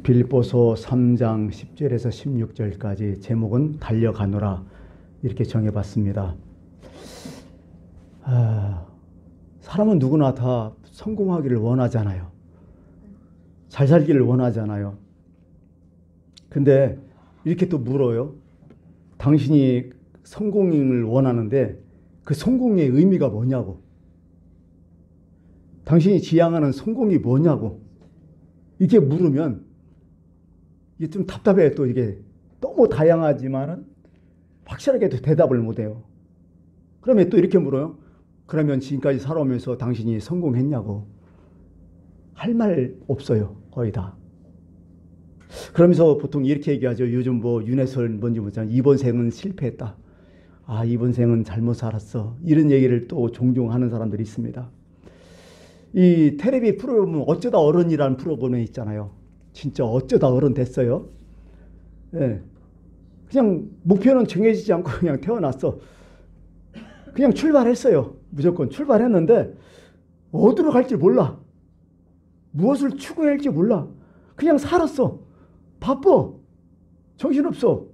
빌립보서 3장 10절에서 16절까지 제목은 달려가노라 이렇게 정해봤습니다. 사람은 누구나 다 성공하기를 원하잖아요. 잘 살기를 원하잖아요. 근데 이렇게 또 물어요. 당신이 성공을 원하는데 그 성공의 의미가 뭐냐고. 당신이 지향하는 성공이 뭐냐고. 이렇게 물으면 이게 좀 답답해요. 또 이게 너무 다양하지만은 확실하게 대답을 못해요. 그러면 또 이렇게 물어요. 그러면 지금까지 살아오면서 당신이 성공했냐고. 할 말 없어요. 거의 다. 그러면서 보통 이렇게 얘기하죠. 요즘 뭐 윤회설 뭔지 모르지만 이번 생은 실패했다. 이번 생은 잘못 살았어. 이런 얘기를 또 종종 하는 사람들이 있습니다. 이 텔레비 프로그램은 어쩌다 어른이라는 프로그램이 있잖아요. 진짜 어쩌다 어른 됐어요. 예. 그냥 목표는 정해지지 않고 그냥 태어났어. 그냥 출발했어요. 무조건 출발했는데 어디로 갈지 몰라. 무엇을 추구해야 할지 몰라. 그냥 살았어. 바빠. 정신없어.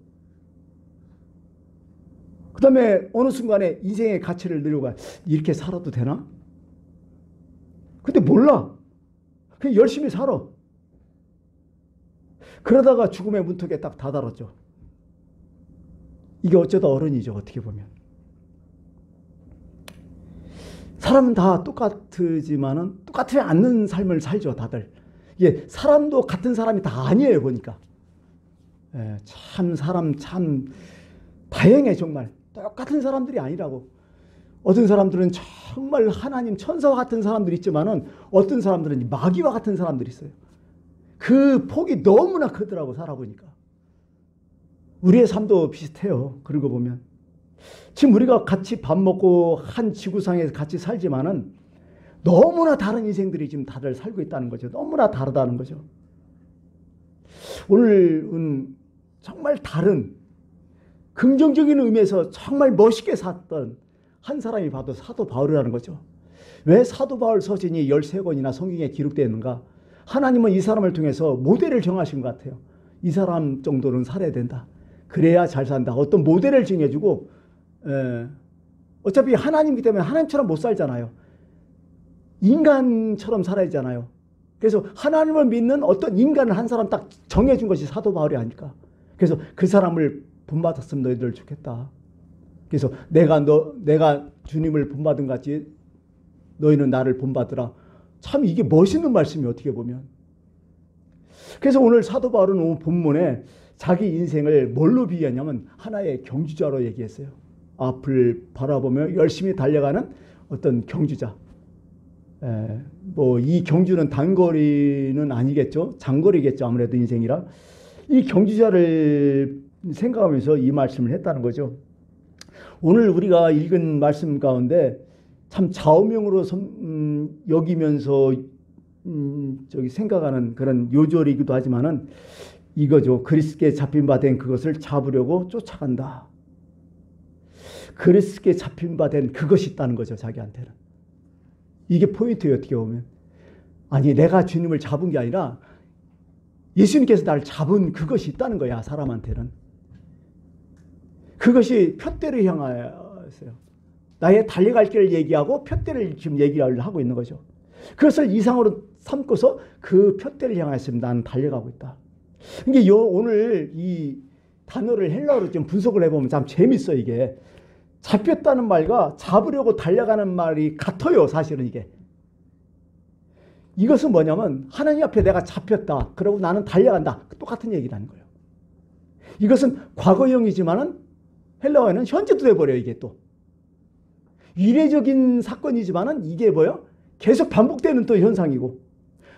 그 다음에 어느 순간에 인생의 가치를 누려봐. 이렇게 살아도 되나? 근데 몰라. 그냥 열심히 살아. 그러다가 죽음의 문턱에 딱 다다랐죠. 이게 어쩌다 어른이죠. 어떻게 보면. 사람은 다 똑같지만은 똑같지 않는 삶을 살죠. 다들. 이게 사람도 같은 사람이 다 아니에요. 보니까. 참 사람 참 다행해 정말. 똑같은 사람들이 아니라고. 어떤 사람들은 정말 하나님 천사와 같은 사람들이 있지만은 어떤 사람들은 마귀와 같은 사람들이 있어요. 그 폭이 너무나 크더라고 살아보니까. 우리의 삶도 비슷해요. 그러고 보면. 지금 우리가 같이 밥 먹고 한 지구상에서 같이 살지만은 너무나 다른 인생들이 지금 다들 살고 있다는 거죠. 너무나 다르다는 거죠. 오늘은 정말 다른 긍정적인 의미에서 정말 멋있게 살았던 한 사람이 봐도 사도 바울이라는 거죠. 왜 사도 바울 서신이 13권이나 성경에 기록되어 있는가? 하나님은 이 사람을 통해서 모델을 정하신 것 같아요. 이 사람 정도는 살아야 된다. 그래야 잘 산다. 어떤 모델을 정해주고 어차피 하나님이기 때문에 하나님처럼 못 살잖아요. 인간처럼 살아야 하잖아요. 그래서 하나님을 믿는 어떤 인간을 한 사람 딱 정해준 것이 사도 바울이 아닐까. 그래서 그 사람을 본받았으면 너희들 좋겠다. 그래서 내가 주님을 본받은 같이 너희는 나를 본받으라. 참 이게 멋있는 말씀이 어떻게 보면. 그래서 오늘 사도 바울은 오늘 본문에 자기 인생을 뭘로 비유하냐면 하나의 경주자로 얘기했어요. 앞을 바라보며 열심히 달려가는 어떤 경주자. 뭐 이 경주는 단거리는 아니겠죠. 장거리겠죠. 아무래도 인생이라. 이 경주자를 생각하면서 이 말씀을 했다는 거죠. 오늘 우리가 읽은 말씀 가운데 참 좌우명으로 여기면서 생각하는 그런 요절이기도 하지만은 이거죠. 그리스도께 잡힌 바 된 그것을 잡으려고 쫓아간다. 그리스도께 잡힌 바 된 그것이 있다는 거죠. 자기한테는. 이게 포인트예요. 어떻게 보면. 아니 내가 주님을 잡은 게 아니라 예수님께서 나를 잡은 그것이 있다는 거야. 사람한테는. 그것이 푯대를 향하였어요. 나의 달려갈 길을 얘기하고 푯대를 지금 얘기를 하고 있는 거죠. 그것을 이상으로 삼고서 그 푯대를 향하였습니다. 나는 달려가고 있다. 이게 오늘 이 단어를 헬라어로 좀 분석을 해보면 참 재밌어. 이게 잡혔다는 말과 잡으려고 달려가는 말이 같아요. 사실은 이게. 이것은 뭐냐면 하나님 앞에 내가 잡혔다. 그러고 나는 달려간다. 똑같은 얘기라는 거예요. 이것은 과거형이지만은 헬라어에는 현재도 돼버려요. 이게 또. 이례적인 사건이지만은 이게 뭐예요? 계속 반복되는 또 현상이고.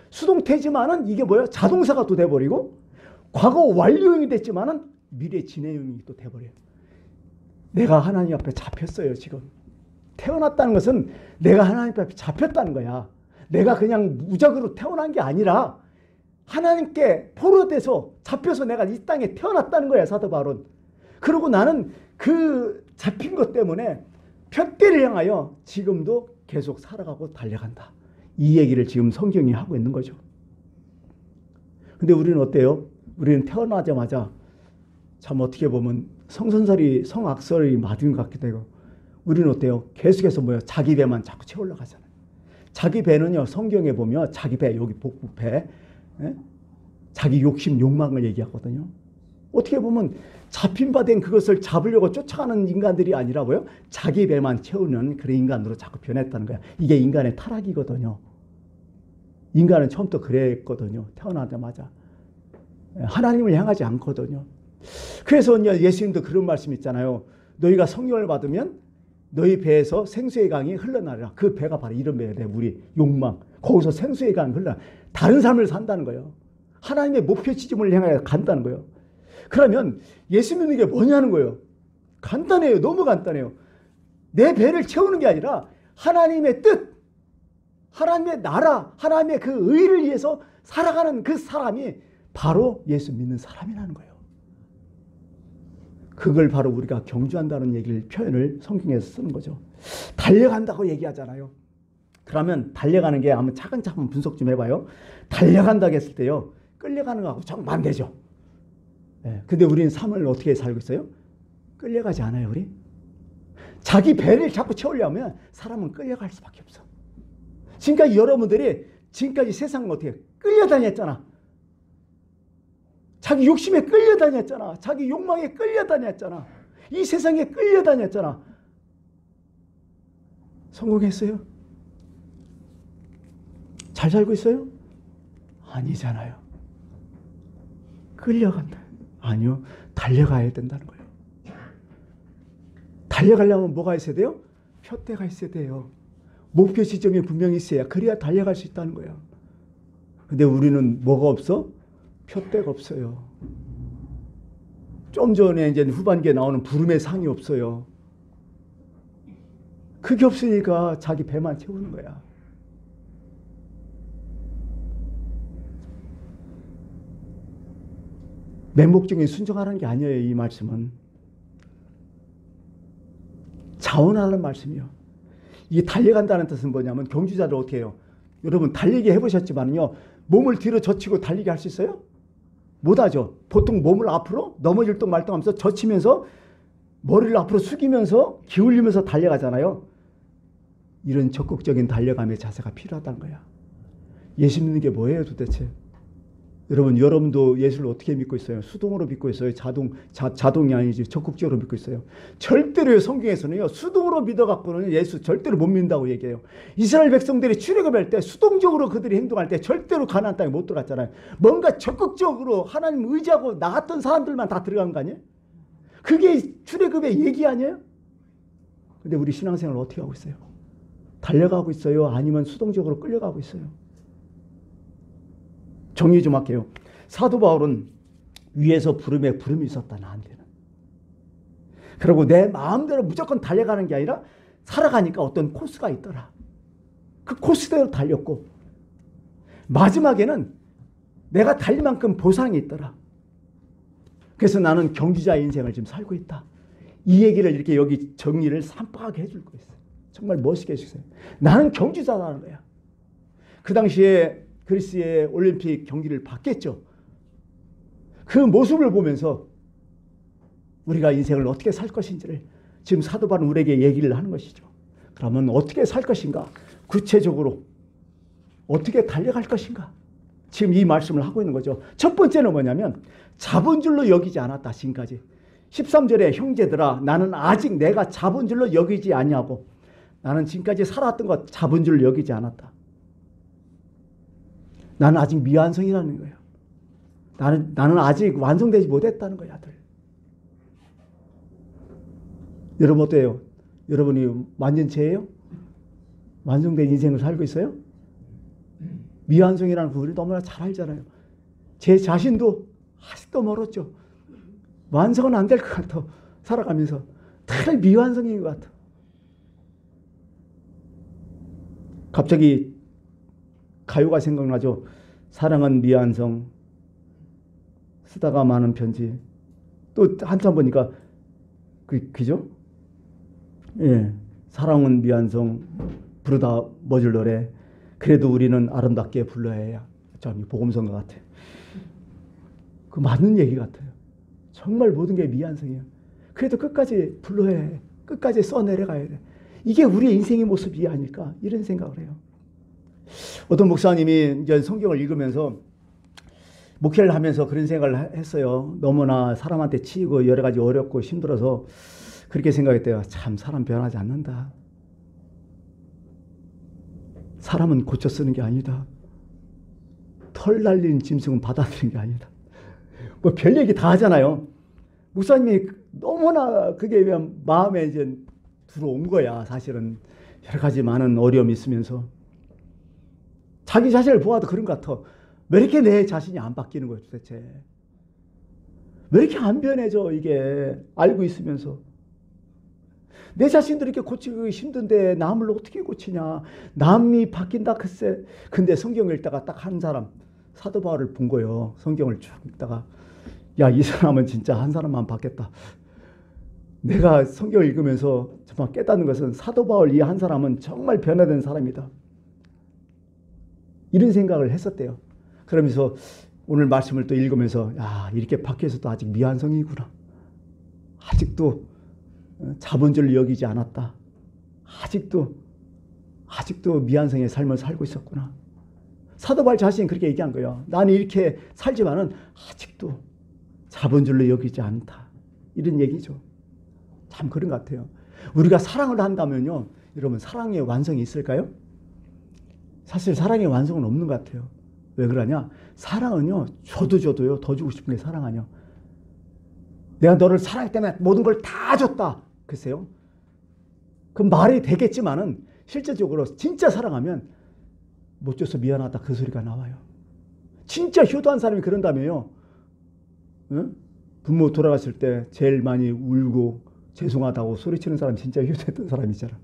수동태지만은 이게 뭐예요? 자동사가 또 돼버리고. 과거 완료형이 됐지만은 미래 진행형이 또 돼버려요. 내가 하나님 앞에 잡혔어요. 지금. 태어났다는 것은 내가 하나님 앞에 잡혔다는 거야. 내가 그냥 무작위로 태어난 게 아니라 하나님께 포로돼서 잡혀서 내가 이 땅에 태어났다는 거야. 사도 바울은. 그리고 나는 그 잡힌 것 때문에 푯대를 향하여 지금도 계속 살아가고 달려간다. 이 얘기를 지금 성경이 하고 있는 거죠. 근데 우리는 어때요? 우리는 태어나자마자 참 어떻게 보면 성선설이 성악설이 맞은 것 같기도 하고 우리는 어때요? 계속해서 뭐예요? 자기 배만 자꾸 채우려 가잖아요. 자기 배는요, 성경에 보면 자기 배, 여기 복부배, 자기 욕심, 욕망을 얘기하거든요. 어떻게 보면 잡힌 바 된 그것을 잡으려고 쫓아가는 인간들이 아니라고요. 자기 배만 채우는 그런 인간으로 자꾸 변했다는 거야. 이게 인간의 타락이거든요. 인간은 처음부터 그랬거든요. 태어나자마자. 하나님을 향하지 않거든요. 그래서 예수님도 그런 말씀 있잖아요. 너희가 성령을 받으면 너희 배에서 생수의 강이 흘러나리라. 그 배가 바로 이런 배에 돼. 우리 욕망. 거기서 생수의 강이 흘러나. 다른 삶을 산다는 거예요. 하나님의 목표 지점을 향해 간다는 거예요. 그러면 예수 믿는 게 뭐냐는 거예요. 간단해요. 너무 간단해요. 내 배를 채우는 게 아니라 하나님의 뜻, 하나님의 나라, 하나님의 그 의를 위해서 살아가는 그 사람이 바로 예수 믿는 사람이라는 거예요. 그걸 바로 우리가 경주한다는 얘기를 표현을 성경에서 쓰는 거죠. 달려간다고 얘기하잖아요. 그러면 달려가는 게 한번 차근차근 분석 좀 해봐요. 달려간다고 했을 때요. 끌려가는 거하고 정반대죠. 근데 우리는 삶을 어떻게 살고 있어요? 끌려가지 않아요, 우리? 자기 배를 자꾸 채우려면 사람은 끌려갈 수밖에 없어. 지금까지 여러분들이 지금까지 세상을 어떻게 끌려다녔잖아. 자기 욕심에 끌려다녔잖아. 자기 욕망에 끌려다녔잖아. 이 세상에 끌려다녔잖아. 성공했어요? 잘 살고 있어요? 아니잖아요. 끌려간다. 아니요. 달려가야 된다는 거예요. 달려가려면 뭐가 있어야 돼요? 표대가 있어야 돼요. 목표 지점이 분명히 있어야 그래야 달려갈 수 있다는 거예요. 근데 우리는 뭐가 없어? 표대가 없어요. 좀 전에 이제 후반기에 나오는 부름의 상이 없어요. 그게 없으니까 자기 배만 채우는 거야. 맹목적인 순종하라는 게 아니에요. 이 말씀은 자원하는 말씀이요. 이게 달려간다는 뜻은 뭐냐면 경주자들 어떻게 해요? 여러분 달리기 해보셨지만요. 몸을 뒤로 젖히고 달리기 할 수 있어요? 못하죠. 보통 몸을 앞으로 넘어질 동 말동 하면서 젖히면서 머리를 앞으로 숙이면서 기울이면서 달려가잖아요. 이런 적극적인 달려감의 자세가 필요하다는 거야. 예수 믿는 게 뭐예요 도대체? 여러분도 예수를 어떻게 믿고 있어요? 수동으로 믿고 있어요? 자동이 아니지 적극적으로 믿고 있어요? 절대로 성경에서는요. 수동으로 믿어갖고는 예수 절대로 못 믿는다고 얘기해요. 이스라엘 백성들이 출애굽할 때 수동적으로 그들이 행동할 때 절대로 가나안 땅에 못 들어갔잖아요. 뭔가 적극적으로 하나님 의지하고 나갔던 사람들만 다 들어간 거 아니에요? 그게 출애굽의 얘기 아니에요? 근데 우리 신앙생활을 어떻게 하고 있어요? 달려가고 있어요? 아니면 수동적으로 끌려가고 있어요? 정리 좀 할게요. 사도 바울은 위에서 부름이 있었다 나한테는. 그리고 내 마음대로 무조건 달려가는 게 아니라 살아가니까 어떤 코스가 있더라. 그 코스대로 달렸고 마지막에는 내가 달릴 만큼 보상이 있더라. 그래서 나는 경주자 인생을 지금 살고 있다. 이 얘기를 이렇게 여기 정리를 산박하게 해줄 거 있어요. 정말 멋있게 해주세요. 나는 경주자라는 거야. 그 당시에 그리스의 올림픽 경기를 봤겠죠. 그 모습을 보면서 우리가 인생을 어떻게 살 것인지를 지금 사도 바울은 우리에게 얘기를 하는 것이죠. 그러면 어떻게 살 것인가? 구체적으로 어떻게 달려갈 것인가? 지금 이 말씀을 하고 있는 거죠. 첫 번째는 뭐냐면 잡은 줄로 여기지 않았다. 지금까지 13절에 형제들아 나는 아직 내가 잡은 줄로 여기지 아니하고 나는 지금까지 살아왔던 것 잡은 줄로 여기지 않았다. 나는 아직 미완성이라는 거예요. 나는 아직 완성되지 못했다는 거야, 아들. 여러분 어때요? 여러분이 완전체예요? 완성된 인생을 살고 있어요? 미완성이라는 거 우리 너무나 잘 알잖아요. 제 자신도 아직도 멀었죠. 완성은 안 될 것 같아. 살아가면서 늘 미완성인 것 같아. 갑자기 가요가 생각나죠. 사랑은 미완성, 쓰다가 많은 편지. 또 한참 보니까 그죠? 예, 사랑은 미완성, 부르다 멎을 노래. 그래도 우리는 아름답게 불러야 해. 참 복음서인 것 같아. 그 맞는 얘기 같아요. 정말 모든 게 미완성이에요. 그래도 끝까지 불러야 해. 끝까지 써내려가야 돼. 이게 우리의 인생의 모습이 아닐까 이런 생각을 해요. 어떤 목사님이 이제 성경을 읽으면서 목회를 하면서 그런 생각을 했어요. 너무나 사람한테 치이고 여러 가지 어렵고 힘들어서 그렇게 생각했대요. 참 사람 변하지 않는다. 사람은 고쳐 쓰는 게 아니다. 털 날린 짐승은 받아들이는 게 아니다. 뭐 별 얘기 다 하잖아요. 목사님이 너무나 그게 마음에 이제 들어온 거야. 사실은 여러 가지 많은 어려움이 있으면서 자기 자신을 보아도 그런 것 같아. 왜 이렇게 내 자신이 안 바뀌는 거야 도대체. 왜 이렇게 안 변해져 이게 알고 있으면서. 내 자신도 이렇게 고치기 힘든데 남을 어떻게 고치냐. 남이 바뀐다 글쎄. 근데 성경을 읽다가 딱 한 사람 사도 바울을 본 거예요. 성경을 쭉 읽다가 야, 이 사람은 진짜 한 사람만 바뀌었다. 내가 성경을 읽으면서 정말 깨닫는 것은 사도 바울 이 한 사람은 정말 변화된 사람이다. 이런 생각을 했었대요. 그러면서 오늘 말씀을 또 읽으면서 야, 이렇게 바뀌어서도 아직 미완성이구나. 아직도 자본주의를 여기지 않았다. 아직도 미완성의 삶을 살고 있었구나. 사도 바울 자신이 그렇게 얘기한 거예요. 나는 이렇게 살지만은 아직도 자본주의를 여기지 않다. 이런 얘기죠. 참 그런 것 같아요. 우리가 사랑을 한다면요. 여러분 사랑의 완성이 있을까요? 사실 사랑의 완성은 없는 것 같아요. 왜 그러냐? 사랑은요. 줘도요. 더 주고 싶은 게 사랑 아니야. 내가 너를 사랑했기 때문에 모든 걸 다 줬다. 글쎄요. 그 말이 되겠지만은 실제적으로 진짜 사랑하면 못 줘서 미안하다 그 소리가 나와요. 진짜 효도한 사람이 그런다며요. 응? 부모 돌아갔을 때 제일 많이 울고 죄송하다고 소리치는 사람 진짜 효도했던 사람이잖아.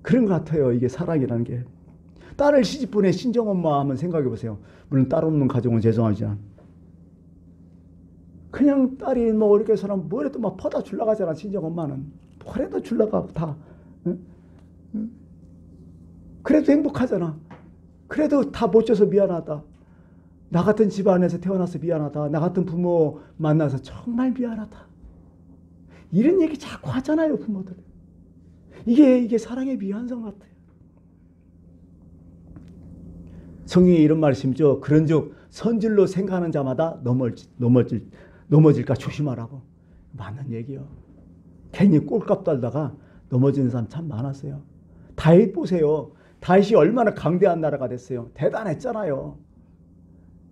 그런 것 같아요. 이게 사랑이라는 게. 딸을 시집보내 친정엄마 한번 생각해 보세요. 물론 딸 없는 가정은 죄송하지만 그냥 딸이 뭐 이렇게 사람 뭐래도 막 퍼다 줄라 가잖아. 친정엄마는 뭐래도 줄라 가고 다. 응? 응? 그래도 행복하잖아. 그래도 다 못 줘서 미안하다. 나 같은 집안에서 태어나서 미안하다. 나 같은 부모 만나서 정말 미안하다. 이런 얘기 자꾸 하잖아요, 부모들. 이게 사랑의 미완성 같아요. 성경에 이런 말씀이죠. 그런즉 선질로 생각하는 자마다 넘어질까 조심하라고. 맞는 얘기요. 괜히 꼴값 달다가 넘어지는 사람 참 많았어요. 다윗 보세요. 다윗이 얼마나 강대한 나라가 됐어요. 대단했잖아요.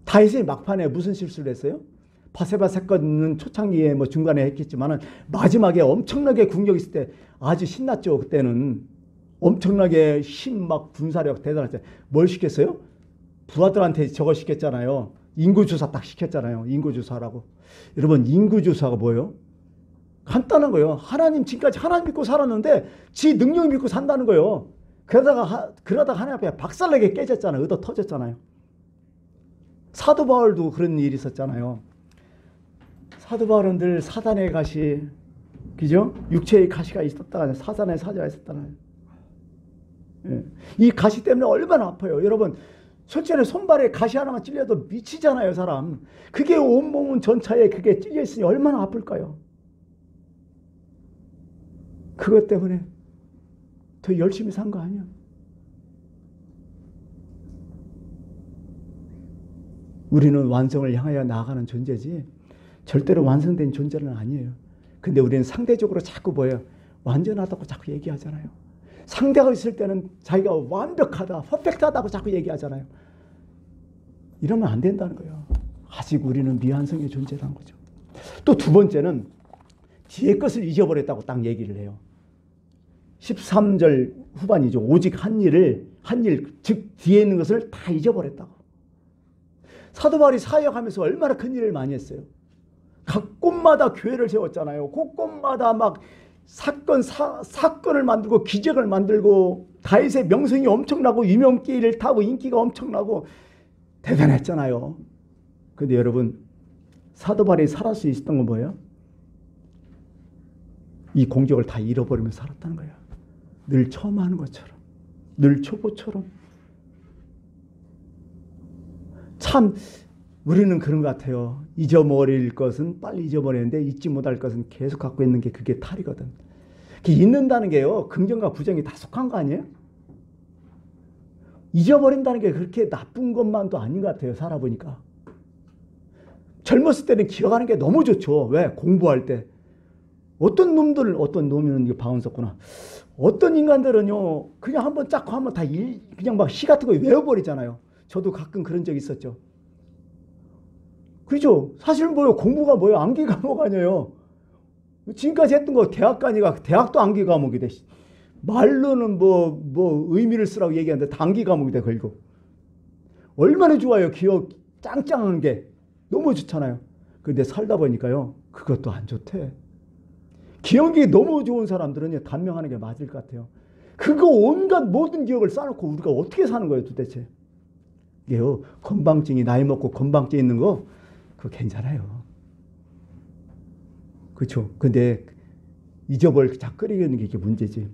다윗이 막판에 무슨 실수를 했어요? 바세바 사건은 초창기에 뭐 중간에 했겠지만은 마지막에 엄청나게 궁격이 있을 때 아주 신났죠. 그때는 엄청나게 힘 막 군사력 대단했어요. 뭘 시켰어요? 부하들한테 저거 시켰잖아요. 인구조사 딱 시켰잖아요. 인구조사라고. 여러분 인구조사가 뭐예요? 간단한 거예요. 하나님 지금까지 하나님 믿고 살았는데 지 능력 믿고 산다는 거예요. 그러다가 하나님 앞에 박살나게 깨졌잖아요. 얻어 터졌잖아요. 사도 바울도 그런 일이 있었잖아요. 사도 바울은 늘 사단의 가시, 그죠? 육체의 가시가 있었다가 사단의 사자가 있었잖아요. 예. 이 가시 때문에 얼마나 아파요. 여러분 솔직히 손발에 가시 하나만 찔려도 미치잖아요, 사람. 그게 온몸은 전차에 그게 찔려 있으니 얼마나 아플까요? 그것 때문에 더 열심히 산 거 아니야? 우리는 완성을 향하여 나아가는 존재지 절대로 완성된 존재는 아니에요. 근데 우리는 상대적으로 자꾸 뭐예요? 완전하다고 자꾸 얘기하잖아요. 상대가 있을 때는 자기가 완벽하다, 퍼펙트하다고 자꾸 얘기하잖아요. 이러면 안 된다는 거예요. 아직 우리는 미완성의 존재라는 거죠. 또 두 번째는 뒤에 것을 잊어버렸다고 딱 얘기를 해요. 13절 후반이죠. 오직 한 일, 즉 뒤에 있는 것을 다 잊어버렸다고. 사도 바울이 사역하면서 얼마나 큰 일을 많이 했어요. 각 곳마다 교회를 세웠잖아요. 곳곳마다 막 사건을 만들고 기적을 만들고 다윗의 명성이 엄청나고 유명기를 타고 인기가 엄청나고 대단했잖아요. 근데 여러분 사도 바울이 살할 수 있었던 건 뭐예요? 이 공적을 다 잃어버리면서 살았다는 거예요. 늘 처음 하는 것처럼, 늘 초보처럼. 참 우리는 그런 것 같아요. 잊어버릴 것은 빨리 잊어버리는데 잊지 못할 것은 계속 갖고 있는 게 그게 탈이거든. 잊는다는 게요, 긍정과 부정이 다 속한 거 아니에요? 잊어버린다는 게 그렇게 나쁜 것만도 아닌 것 같아요. 살아보니까. 젊었을 때는 기억하는 게 너무 좋죠. 왜? 공부할 때. 어떤 놈이는 이거 방언 썼구나. 어떤 인간들은요, 그냥 한번 짝고 한번 다 그냥 막 시 같은 거 외워버리잖아요. 저도 가끔 그런 적 있었죠. 그죠? 사실 뭐요? 공부가 뭐요? 암기 과목 아니에요. 지금까지 했던 거 대학 가니까 대학도 암기 과목이 돼. 말로는 뭐 의미를 쓰라고 얘기하는데 다 암기 과목이 돼, 걸고. 얼마나 좋아요. 기억 짱짱한 게. 너무 좋잖아요. 근데 살다 보니까요, 그것도 안 좋대. 기억이 너무 좋은 사람들은 단명하는 게 맞을 것 같아요. 그거 온갖 모든 기억을 쌓아놓고 우리가 어떻게 사는 거예요, 도대체? 이게요, 건방증이 나이 먹고 건방증 있는 거, 그거 괜찮아요. 그렇죠? 근데 잊어버릴 자 끓이는 게 이게 문제지.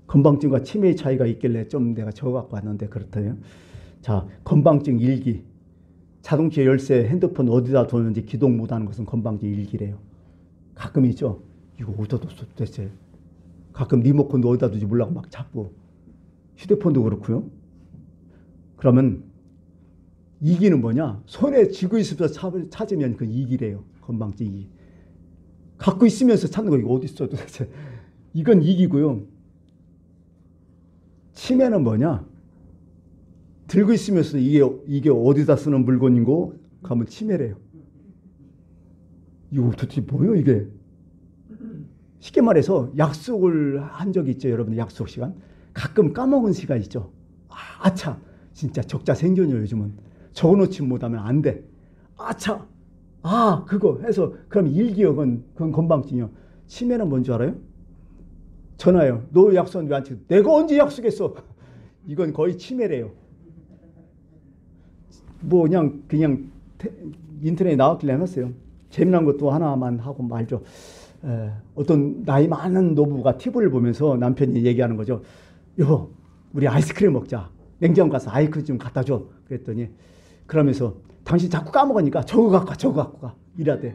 건방증과 치매의 차이가 있길래 좀 내가 적어갖고 왔는데 그렇다요. 자, 건방증 일기. 자동차 열쇠, 핸드폰 어디다 뒀는지 기동 못하는 것은 건방증 일기래요. 가끔 있죠. 이거 어디다 뒀어 도대체. 가끔 리모컨도 어디다 두지 몰라고 막 잡고. 휴대폰도 그렇고요. 그러면 이기는 뭐냐? 손에 쥐고 있으면서 찾으면 그 이기래요. 건방증 이기. 갖고 있으면서 찾는 거 이거 어디 있어 도대체. 이건 이기고요. 치매는 뭐냐? 들고 있으면서 이게 어디다 쓰는 물건인고 가면 치매래요. 이거 도대체 뭐예요 이게? 쉽게 말해서 약속을 한 적이 있죠. 여러분 약속 시간. 가끔 까먹은 시간 있죠. 아차 진짜 적자생존이에요. 요즘은 적어놓지 못하면 안 돼. 아차 그거 해서 그럼 일기억은 그건 건방증이요. 치매는 뭔지 알아요? 전화요. 너 약속 왜 안 지켜? 내가 언제 약속했어? 이건 거의 치매래요. 뭐 그냥 인터넷에 나왔길래 해놨어요. 재미난 것도 하나만 하고 말죠. 어떤 나이 많은 노부가 TV를 보면서 남편이 얘기하는 거죠. 여보, 우리 아이스크림 먹자. 냉장고 가서 아이스크림 좀 갖다 줘. 그랬더니 그러면서 당신 자꾸 까먹으니까 저거 갖고 가. 이라대.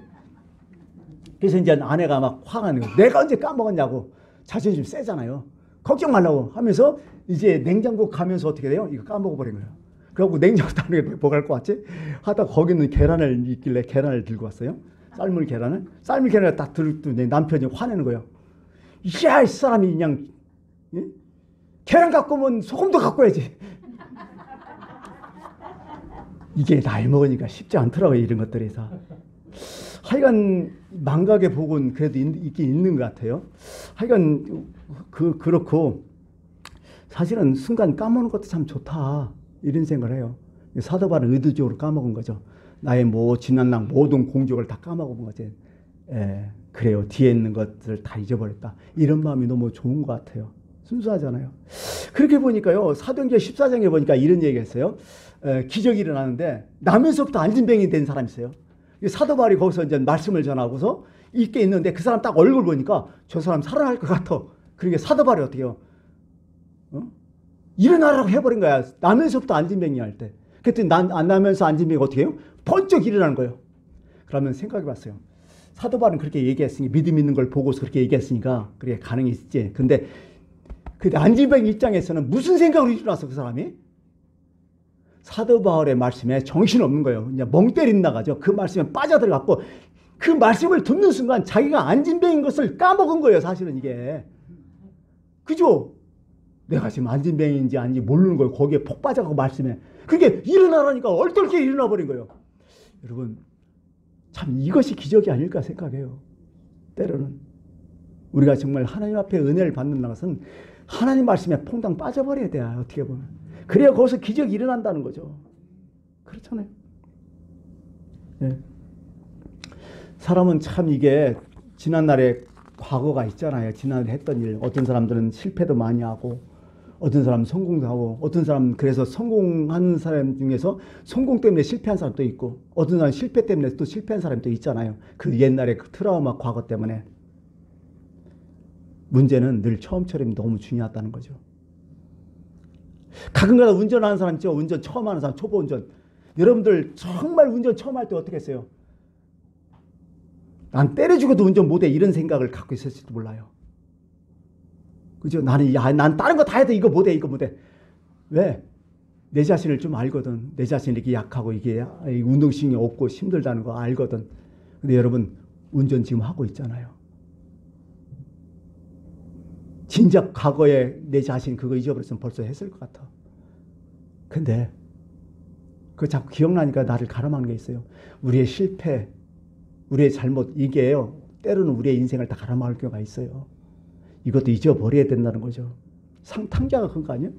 그래서 이제 아내가 막 화가 나는 거예요. 내가 언제 까먹었냐고. 자존심 세잖아요. 걱정 말라고 하면서 이제 냉장고 가면서 어떻게 돼요? 이거 까먹어버린 거예요. 그래갖고 냉장고 다는 게 뭐 갈 것 같지? 하다 거기는 계란을 있길래 계란을 들고 왔어요. 삶은 계란을 딱 들고 남편이 화내는 거예요. 야, 이 사람이 그냥 계란 갖고 오면 소금도 갖고 와야지. 이게 나이 먹으니까 쉽지 않더라고요. 이런 것들에서. 하여간 망각의 복은 그래도 있긴 있는 것 같아요. 하여간 그렇고 사실은 순간 까먹는 것도 참 좋다. 이런 생각을 해요. 사도바는 의도적으로 까먹은 거죠. 나의 지난날 모든 공적을 다 까먹은 거지. 그래요. 뒤에 있는 것들을 다 잊어버렸다. 이런 마음이 너무 좋은 것 같아요. 순수하잖아요. 그렇게 보니까요. 사도행전 14장에 보니까 이런 얘기가 있어요. 기적이 일어나는데 남에서부터 안진뱅이 된 사람이 있어요. 사도 바울이 거기서 이제 말씀을 전하고서 있게 있는데 그 사람 딱 얼굴 보니까 저 사람 살아날 것 같아. 그러니까 사도 바울이 어떻게 해요? 일어나라고 해버린 거야. 나면서부터 안진뱅이 할 때. 그랬더니 안 나면서 안진뱅이가 어떻게 해요? 번쩍 일어나는 거예요. 그러면 생각해 봤어요. 사도 바울은 그렇게 얘기했으니 믿음 있는 걸 보고서 그렇게 얘기했으니까 그게 가능이 있지. 근데 안진뱅이 입장에서는 무슨 생각으로 일어났어 그 사람이? 사도 바울의 말씀에 정신없는 거예요. 그냥 멍 때린 나가죠. 그 말씀에 빠져들어갔고 그 말씀을 듣는 순간 자기가 안진뱅인 것을 까먹은 거예요. 사실은 이게. 그죠? 내가 지금 안진뱅인지 아닌지 모르는 거예요. 거기에 폭 빠져가고 말씀에. 그게 일어나라니까 얼떨게 일어나 버린 거예요. 여러분 참 이것이 기적이 아닐까 생각해요. 때로는. 우리가 정말 하나님 앞에 은혜를 받는 것은 하나님 말씀에 퐁당 빠져버려야 돼요. 어떻게 보면. 그래야 거기서 기적이 일어난다는 거죠. 그렇잖아요. 네. 사람은 참 이게 지난날에 과거가 있잖아요. 지난날에 했던 일. 어떤 사람들은 실패도 많이 하고 어떤 사람은 성공도 하고 어떤 사람은 그래서 성공한 사람 중에서 성공 때문에 실패한 사람도 있고 어떤 사람은 실패 때문에 또 실패한 사람도 있잖아요. 그 옛날에 그 트라우마 과거 때문에. 문제는 늘 처음처럼 너무 중요하다는 거죠. 가끔가다 운전하는 사람 있죠. 운전 처음 하는 사람 초보 운전. 여러분들 정말 운전 처음 할 때 어떻게 했어요? 난 때려 죽어도 운전 못해 이런 생각을 갖고 있었을지도 몰라요. 그죠? 난 다른 거 다 해도 이거 못해 이거 못해. 왜? 내 자신을 좀 알거든. 내 자신이 이렇게 약하고 이게 운동신경이 없고 힘들다는 거 알거든. 근데 여러분 운전 지금 하고 있잖아요. 진작 과거에 내 자신 그거 잊어버렸으면 벌써 했을 것 같아. 근데 그거 자꾸 기억나니까 나를 가람하는 게 있어요. 우리의 실패, 우리의 잘못 이게요. 때로는 우리의 인생을 다 가람할 경우가 있어요. 이것도 잊어버려야 된다는 거죠. 탕자가 그런 거 아니에요?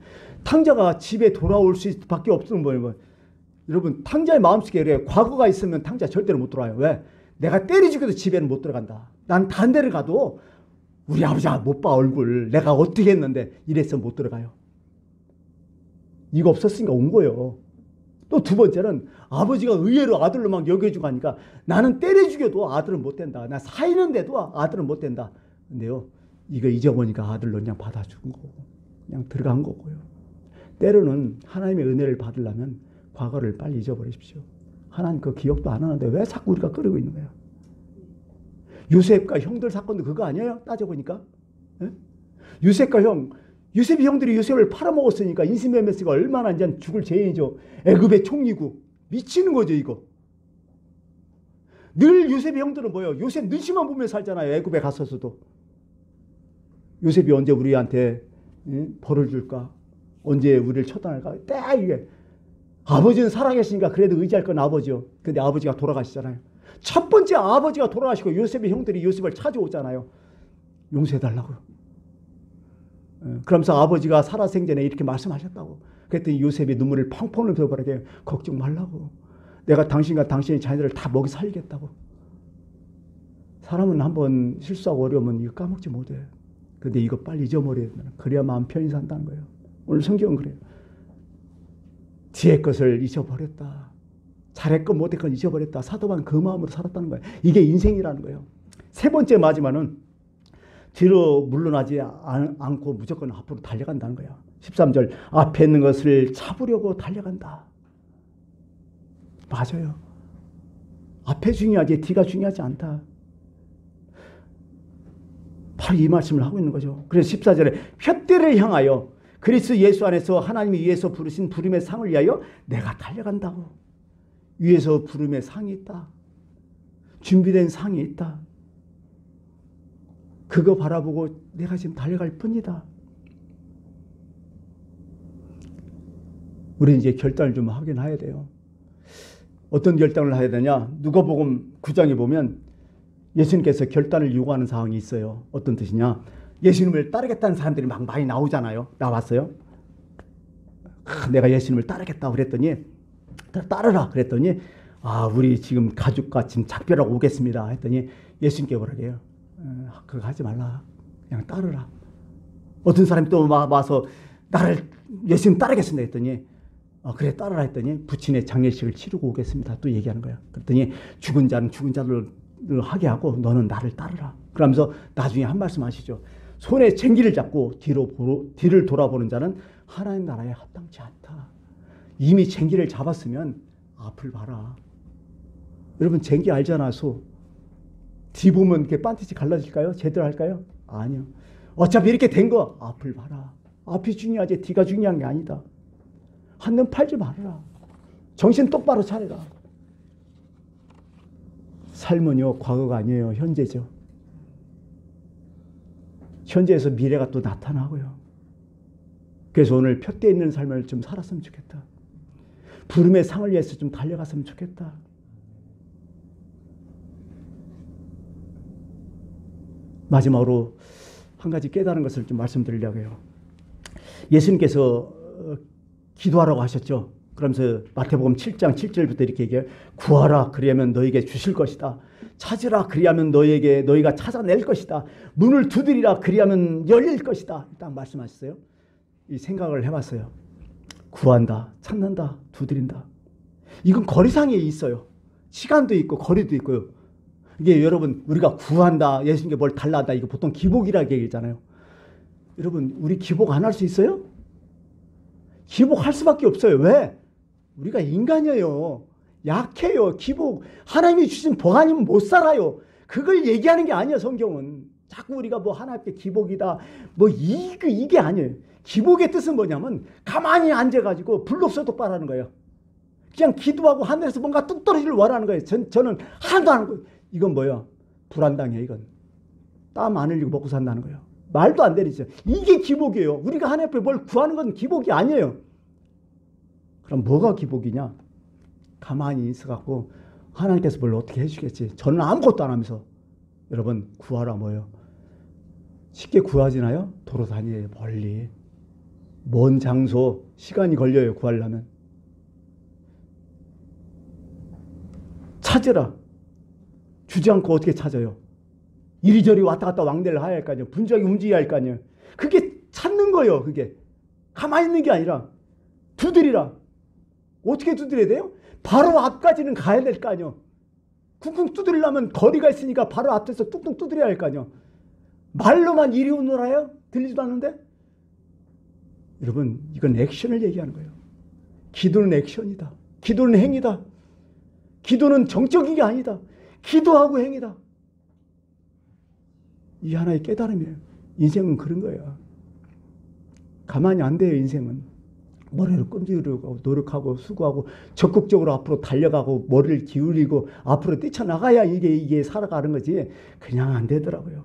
탕자가 집에 돌아올 수밖에 없는 거예요. 여러분 탕자의 마음속에 그래요. 과거가 있으면 탕자 절대로 못 돌아와요. 왜? 내가 때려 죽여도 집에는 못 들어간다. 난 다른 데를 가도 우리 아버지가 못 봐 얼굴. 내가 어떻게 했는데 이래서 못 들어가요. 이거 없었으니까 온 거예요. 또 두 번째는 아버지가 의외로 아들로 막 여겨주고 하니까 나는 때려 죽여도 아들은 못 된다. 나 사이는데도 아들은 못 된다. 근데요. 이거 잊어보니까 아들로 그냥 받아준 거고 그냥 들어간 거고요. 때로는 하나님의 은혜를 받으려면 과거를 빨리 잊어버리십시오. 하나님 그 기억도 안 하는데 왜 자꾸 우리가 끌고 있는 거야? 요셉과 형들 사건도 그거 아니에요? 따져보니까. 예? 요셉이 형들이 요셉을 팔아먹었으니까 인신매매스가 얼마나 이제 죽을 죄인이죠. 애굽의 총리고 미치는 거죠 이거. 늘 요셉의 형들은 뭐예요? 요셉 눈치만 보며 살잖아요. 애굽에 갔었어도. 요셉이 언제 우리한테 벌을 줄까? 언제 우리를 처단할까? 딱 이게. 아버지는 살아계시니까 그래도 의지할 건 아버지요. 근데 아버지가 돌아가시잖아요. 첫 번째 아버지가 돌아가시고 요셉의 형들이 요셉을 찾아오잖아요. 용서해달라고. 그러면서 아버지가 살아생전에 이렇게 말씀하셨다고. 그랬더니 요셉이 눈물을 펑펑 흘려버리게 걱정 말라고. 내가 당신과 당신의 자녀들을 다 먹이 살리겠다고. 사람은 한번 실수하고 어려우면 이거 까먹지 못해. 근데 이거 빨리 잊어버려야 된다. 그래야 마음 편히 산다는 거예요. 오늘 성경은 그래요. 뒤의 것을 잊어버렸다. 잘했건 못했건 잊어버렸다. 사도만 그 마음으로 살았다는 거예요. 이게 인생이라는 거예요. 세 번째 마지막은 뒤로 물러나지 않고 무조건 앞으로 달려간다는 거예요. 13절 앞에 있는 것을 잡으려고 달려간다. 맞아요. 앞에 중요하지 뒤가 중요하지 않다. 바로 이 말씀을 하고 있는 거죠. 그래서 14절에 푯대를 향하여 그리스도 예수 안에서 하나님이 위에서 부르신 부름의 상을 위하여 내가 달려간다고. 위에서 부름의 상이 있다. 준비된 상이 있다. 그거 바라보고 내가 지금 달려갈 뿐이다. 우리 이제 결단을 좀 하긴 해야 돼요. 어떤 결단을 해야 되냐? 누가복음 9장에 보면 예수님께서 결단을 요구하는 상황이 있어요. 어떤 뜻이냐? 예수님을 따르겠다는 사람들이 막 많이 나오잖아요. 나왔어요. 내가 예수님을 따르겠다고 그랬더니 따르라 그랬더니 우리 지금 가족과 지금 작별하고 오겠습니다 했더니 예수님께 뭐라 해요? 그거 하지 말라. 그냥 따르라. 어떤 사람이 또 와서 나를 예수님 따르겠습니다 했더니 그래 따르라 했더니 부친의 장례식을 치르고 오겠습니다. 또 얘기하는 거야. 그랬더니 죽은 자는 죽은 자를 하게 하고 너는 나를 따르라. 그러면서 나중에 한 말씀 하시죠. 손에 쟁기를 잡고 뒤를 돌아보는 자는 하나님 나라에 합당치 않다. 이미 쟁기를 잡았으면 앞을 봐라. 여러분 쟁기 알잖아. 소. 뒤 보면 이렇게 반드시 갈라질까요? 제대로 할까요? 아니요. 어차피 이렇게 된 거 앞을 봐라. 앞이 중요하지 뒤가 중요한 게 아니다. 한눈 팔지 말아라. 정신 똑바로 차려라. 삶은요 과거가 아니에요. 현재죠. 현재에서 미래가 또 나타나고요. 그래서 오늘 푯대 있는 삶을 좀 살았으면 좋겠다. 부름의 상을 위해서 좀 달려갔으면 좋겠다. 마지막으로 한 가지 깨달은 것을 좀 말씀드리려고 해요. 예수님께서 기도하라고 하셨죠. 그러면서 마태복음 7장 7절부터 이렇게 얘기해요. 구하라 그리하면 너에게 주실 것이다. 찾으라 그리하면 너희가 찾아낼 것이다. 문을 두드리라 그리하면 열릴 것이다. 딱 말씀하셨어요. 이 생각을 해봤어요. 구한다, 찾는다, 두드린다. 이건 거리상에 있어요. 시간도 있고 거리도 있고요. 이게 여러분 우리가 구한다, 예수님께 뭘 달라한다 이거 보통 기복이라고 얘기하잖아요. 여러분 우리 기복 안 할 수 있어요? 기복할 수밖에 없어요. 왜? 우리가 인간이에요. 약해요. 기복. 하나님이 주신 복 아니면 못 살아요. 그걸 얘기하는 게 아니야, 성경은. 자꾸 우리가 뭐 하나님께 기복이다. 뭐 이게 아니에요. 기복의 뜻은 뭐냐면 가만히 앉아가지고 불독소독 바라는 거예요. 그냥 기도하고 하늘에서 뭔가 뚝 떨어지길 원하는 거예요. 저는 하나도 안 하는 거예요. 이건 뭐야? 불안당해, 이건. 땀 안 흘리고 먹고 산다는 거예요. 말도 안 되죠. 이게 기복이에요. 우리가 하나님 앞에 뭘 구하는 건 기복이 아니에요. 그럼 뭐가 기복이냐? 가만히 있어갖고 하나님께서 뭘 어떻게 해주겠지. 저는 아무것도 안 하면서. 여러분, 구하라 뭐예요? 쉽게 구하지나요? 도로 다니에요. 멀리. 먼 장소, 시간이 걸려요. 구하려면. 찾으라. 주지 않고 어떻게 찾아요? 이리저리 왔다 갔다 왕래를 해야 할 거 아니에요. 분주하게 움직여야 할 거 아니에요. 그게 찾는 거예요. 그게. 가만히 있는 게 아니라 두드리라. 어떻게 두드려야 돼요? 바로 앞까지는 가야 될 거 아니에요. 쿵쿵 두드리려면 거리가 있으니까 바로 앞에서 뚝뚝 두드려야 할 거 아니에요. 말로만 이리 오너라요? 들리지도 않는데? 여러분, 이건 액션을 얘기하는 거예요. 기도는 액션이다. 기도는 행위다. 기도는 정적인 게 아니다. 기도하고 행위다. 이 하나의 깨달음이에요. 인생은 그런 거예요. 가만히 안 돼요, 인생은. 머리를 끈질기고 노력하고 수고하고 적극적으로 앞으로 달려가고 머리를 기울이고 앞으로 뛰쳐나가야 이게 살아가는 거지. 그냥 안 되더라고요.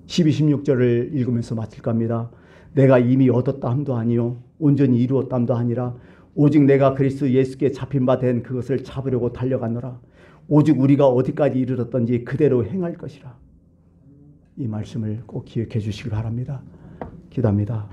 12, 16절을 읽으면서 마칠까 합니다. 내가 이미 얻었다 함도 아니요 온전히 이루었다 함도 아니라 오직 내가 그리스도 예수께 잡힌 바 된 그것을 잡으려고 달려가노라. 오직 우리가 어디까지 이르렀던지 그대로 행할 것이라. 이 말씀을 꼭 기억해 주시기 바랍니다. 기도합니다.